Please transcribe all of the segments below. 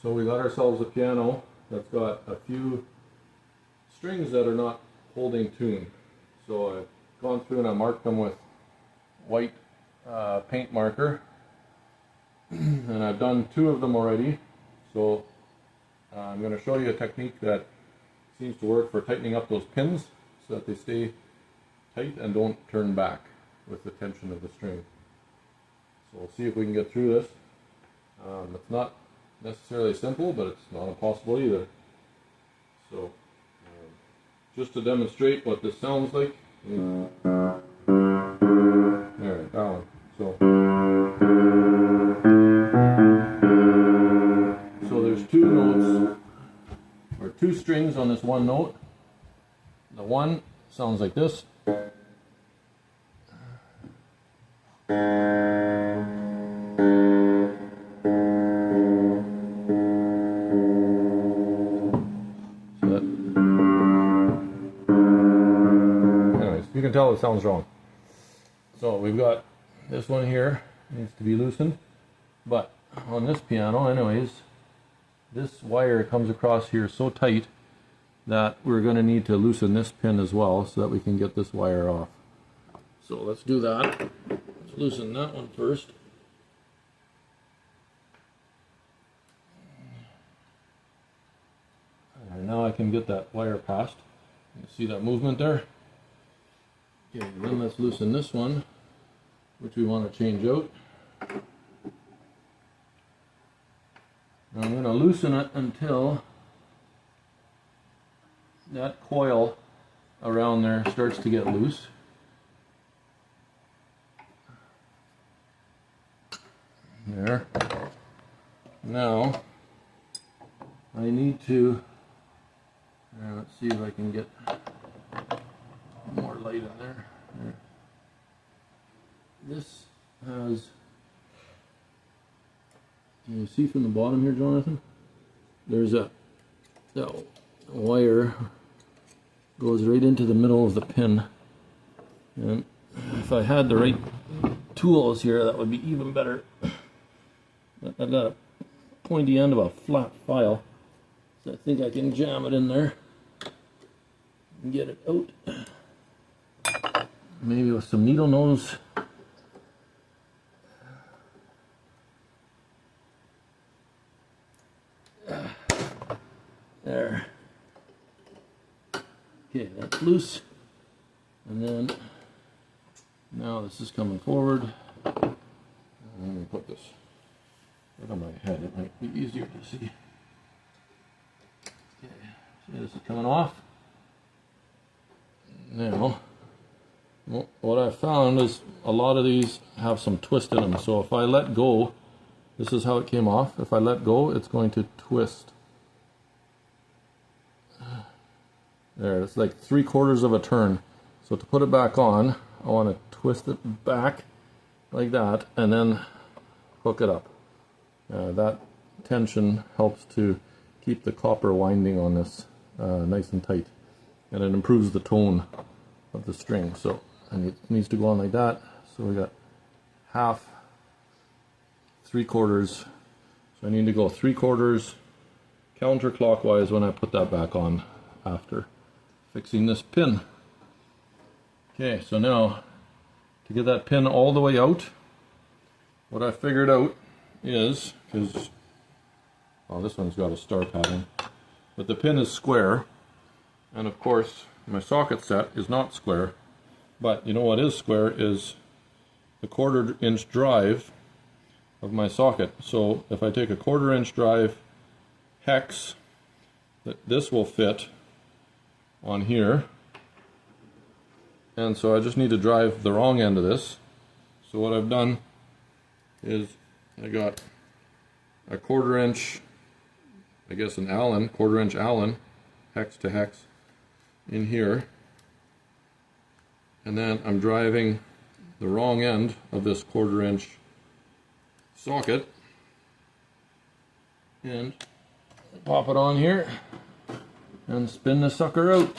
So we got ourselves a piano that's got a few strings that are not holding tune. So I've gone through and I marked them with white paint marker, and I've done 2 of them already. So I'm going to show you a technique that seems to work for tightening up those pins so that they stay tight and don't turn back with the tension of the string. So we'll see if we can get through this. It's not necessarily simple, but it's not impossible either. So just to demonstrate what this sounds like, there, that one. So there's 2 notes, or 2 strings on this one note. The one sounds like this. You can tell it sounds wrong. So we've got this one here, needs to be loosened, but on this piano anyways, this wire comes across here so tight that we're going to need to loosen this pin as well so that we can get this wire off. So let's do that. Let's loosen that one first. And now I can get that wire past. You see that movement there? Okay, then let's loosen this one, which we want to change out. Now I'm going to loosen it until that coil around there starts to get loose. There. Now I need to, let's see if I can get more light in there. This has, can you see from the bottom here, Jonathan? There's that wire goes right into the middle of the pin, and if I had the right tools here, that would be even better. I've got a pointy end of a flat file, so I think I can jam it in there and get it out. Maybe with some needle nose. There. Okay, that's loose. And then now this is coming forward. And let me put this right on my head. It might be easier to see. Okay, so this is coming off. Now, what I found is a lot of these have some twist in them. So if I let go, this is how it came off. If I let go, it's going to twist. There, it's like 3/4 of a turn. So to put it back on, I want to twist it back like that and then hook it up. That tension helps to keep the copper winding on this nice and tight, and it improves the tone of the string. So, and it needs to go on like that. So we got half, 3/4. So I need to go 3/4 counterclockwise when I put that back on after fixing this pin. Okay, so now to get that pin all the way out, what I figured out is, because, well, this one's got a star pattern, but the pin is square, and of course my socket set is not square, but you know what is square is the 1/4 inch drive of my socket. So if I take a 1/4 inch drive hex, this will fit on here, and so I just need to drive the wrong end of this. So what I've done is I got a 1/4 inch, I guess an Allen, 1/4 inch Allen, hex to hex in here, and then I'm driving the wrong end of this 1/4 inch socket and pop it on here and spin the sucker out.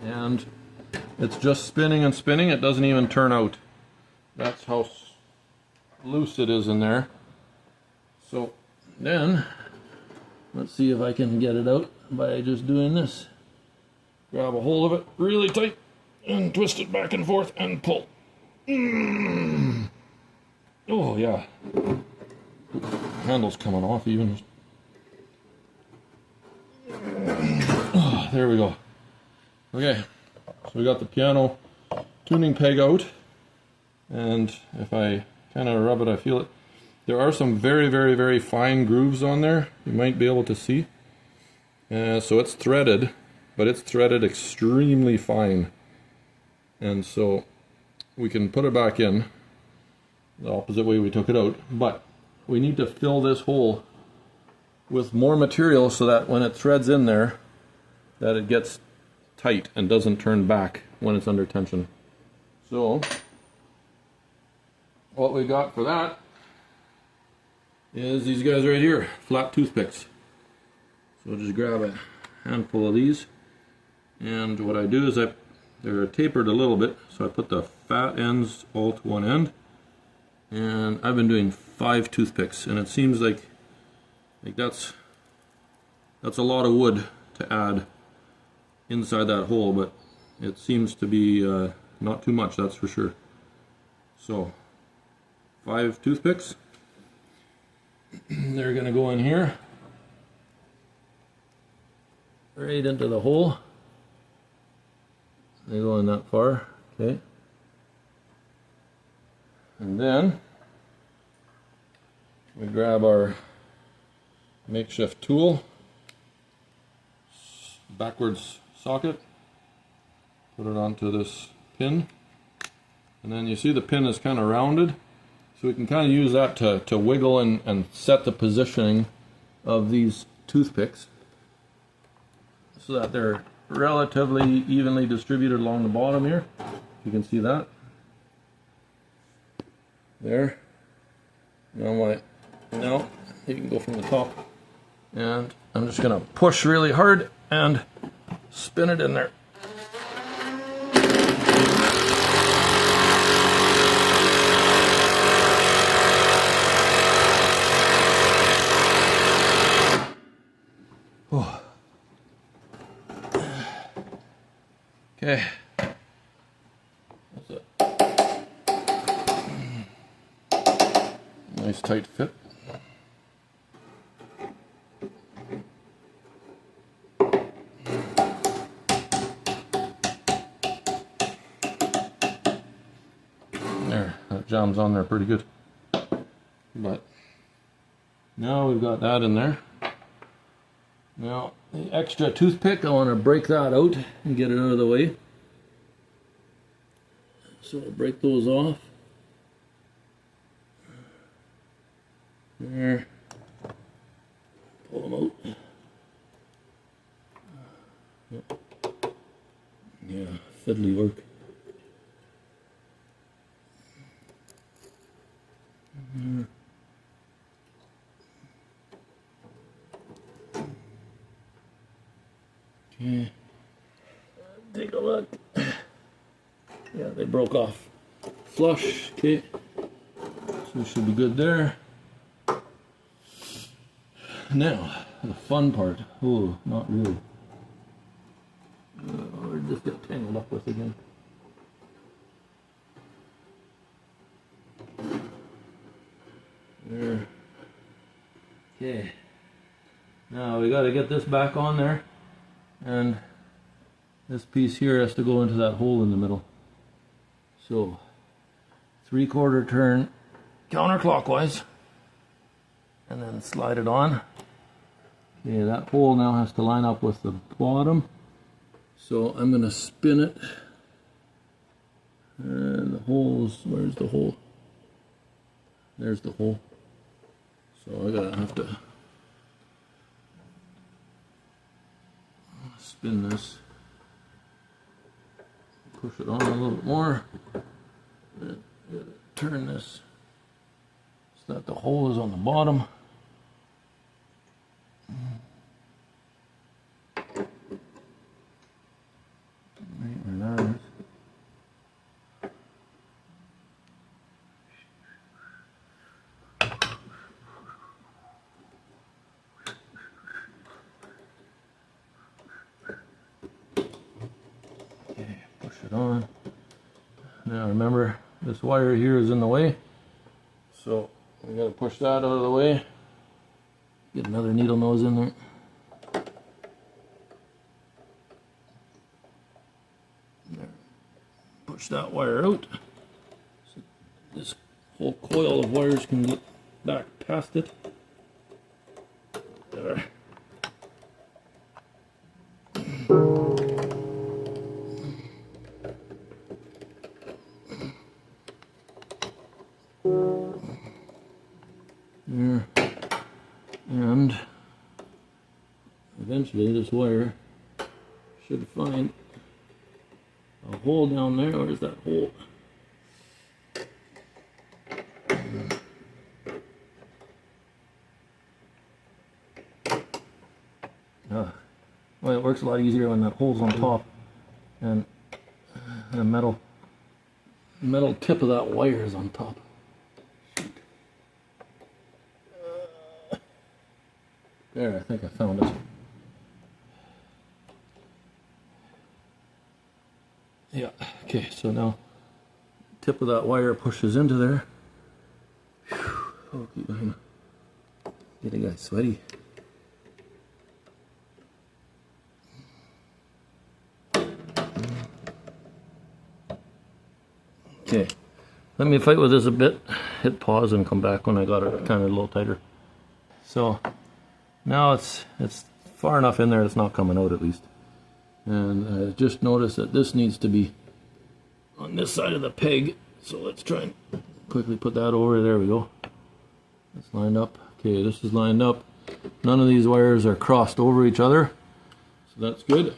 And it's just spinning and spinning, it doesn't even turn out. That's how loose it is in there. So then, let's see if I can get it out by just doing this. Grab a hold of it really tight and twist it back and forth and pull. Oh yeah. Handle's coming off even. Oh, there we go. Okay, so we got the piano tuning peg out, and if I kind of rub it, I feel it. There are some very, very, very fine grooves on there. You might be able to see. So it's threaded, but it's threaded extremely fine. And so we can put it back in the opposite way we took it out, but we need to fill this hole with more material so that when it threads in there, that it gets tight and doesn't turn back when it's under tension. So what we got for that is these guys right here, flat toothpicks. So just grab a handful of these, and what I do is they're tapered a little bit, so I put the fat ends all to one end, and I've been doing 5 toothpicks, and it seems like that's a lot of wood to add inside that hole, but it seems to be not too much, that's for sure. So 5 toothpicks. They're going to go in here, right into the hole. They go in that far, okay. And then we grab our makeshift tool, backwards socket, put it onto this pin, and then you see the pin is kind of rounded, so we can kind of use that to wiggle and set the positioning of these toothpicks so that they're relatively evenly distributed along the bottom here. You can see that. There. Now you can go from the top. And I'm just going to push really hard and spin it in there. Oh. Okay. That's it. Nice tight fit. There, that jams on there pretty good. But now we've got that in there. Now, the extra toothpick, I want to break that out and get it out of the way. So I'll break those off. There. Pull them out. Yeah, fiddly work. Okay. Take a look. Yeah, they broke off flush. Okay. So we should be good there. Now, the fun part. Oh, not really. Or just get tangled up with again. There. Okay. Now we got to get this back on there. And this piece here has to go into that hole in the middle. So, 3/4 turn counterclockwise, and then slide it on. Okay, that hole now has to line up with the bottom. So I'm going to spin it. And the hole's, where's the hole? There's the hole. So I have to spin this, push it on a little bit more, and turn this so that the hole is on the bottom. Right where that is. on. Now remember, this wire here is in the way, so we gotta push that out of the way. Get another needle nose in there. There. Push that wire out. So this whole coil of wires can get back past it. There. There. And eventually this wire should find a hole down there. Where's that hole? Well, it works a lot easier when that hole's on top and the metal tip of that wire is on top. There, I think I found it. Yeah, okay, so now tip of that wire pushes into there. Oh, keep going. Get a guy sweaty. Okay, let me fight with this a bit, hit pause and come back when I got it kind of a little tighter. So now it's far enough in there it's not coming out at least. And I just noticed that this needs to be on this side of the peg. So let's try and quickly put that over. There we go. It's lined up. Okay, this is lined up. None of these wires are crossed over each other. So that's good.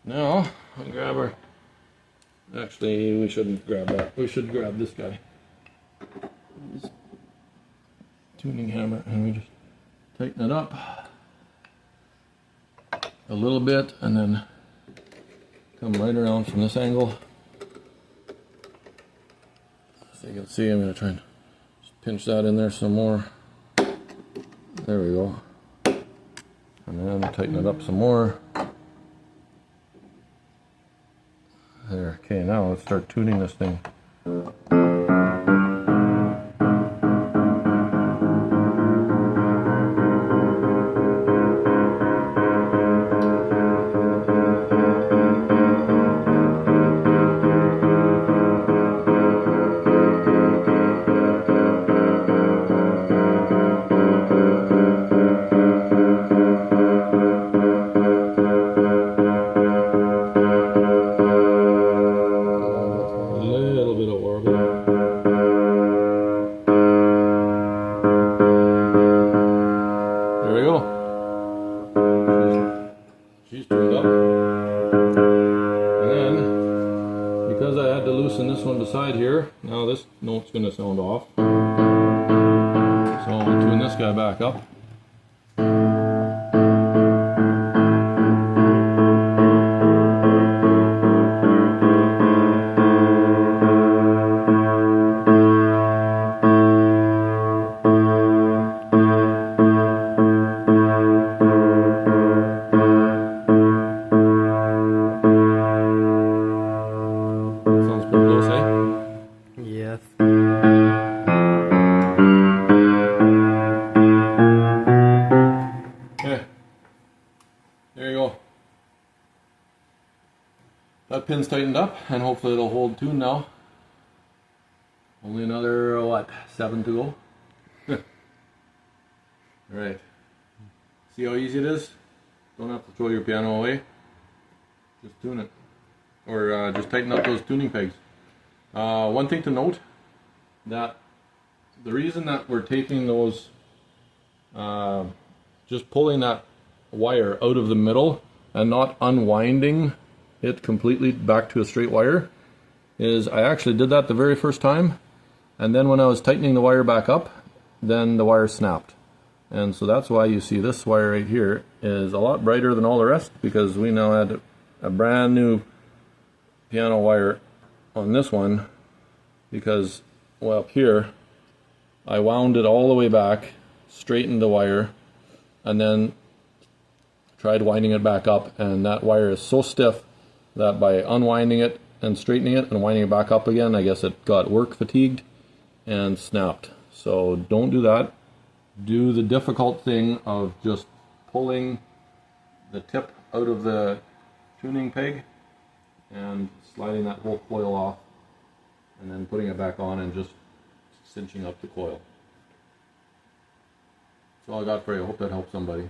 Now, I'll grab our... Actually, we shouldn't grab that. We should grab this guy. This tuning hammer, and we just tighten it up a little bit, and then come right around from this angle. So you can see, I'm going to try and just pinch that in there some more. There we go. And then tighten it up some more. There, okay, now let's start tuning this thing. She's tuned up. And then, because I had to loosen this one beside here, now this note's going to sound off. So I'll tune this guy back up. There you go. That pin's tightened up, and hopefully it'll hold tune now. Only another, what, 7 to go? Alright. See how easy it is? Don't have to throw your piano away. Just tune it. Or just tighten up those tuning pegs. One thing to note, that the reason that we're taking those, just pulling that wire out of the middle and not unwinding it completely back to a straight wire, is I actually did that the very first time, and then when I was tightening the wire back up, then the wire snapped. And so that's why you see this wire right here is a lot brighter than all the rest, because we now had a brand new piano wire on this one, because, well, up here I wound it all the way back, straightened the wire, and then tried winding it back up, and that wire is so stiff that by unwinding it and straightening it and winding it back up again, I guess it got work fatigued and snapped. So don't do that. Do the difficult thing of just pulling the tip out of the tuning peg and sliding that whole coil off, and then putting it back on and just cinching up the coil. That's all I got for you. I hope that helps somebody.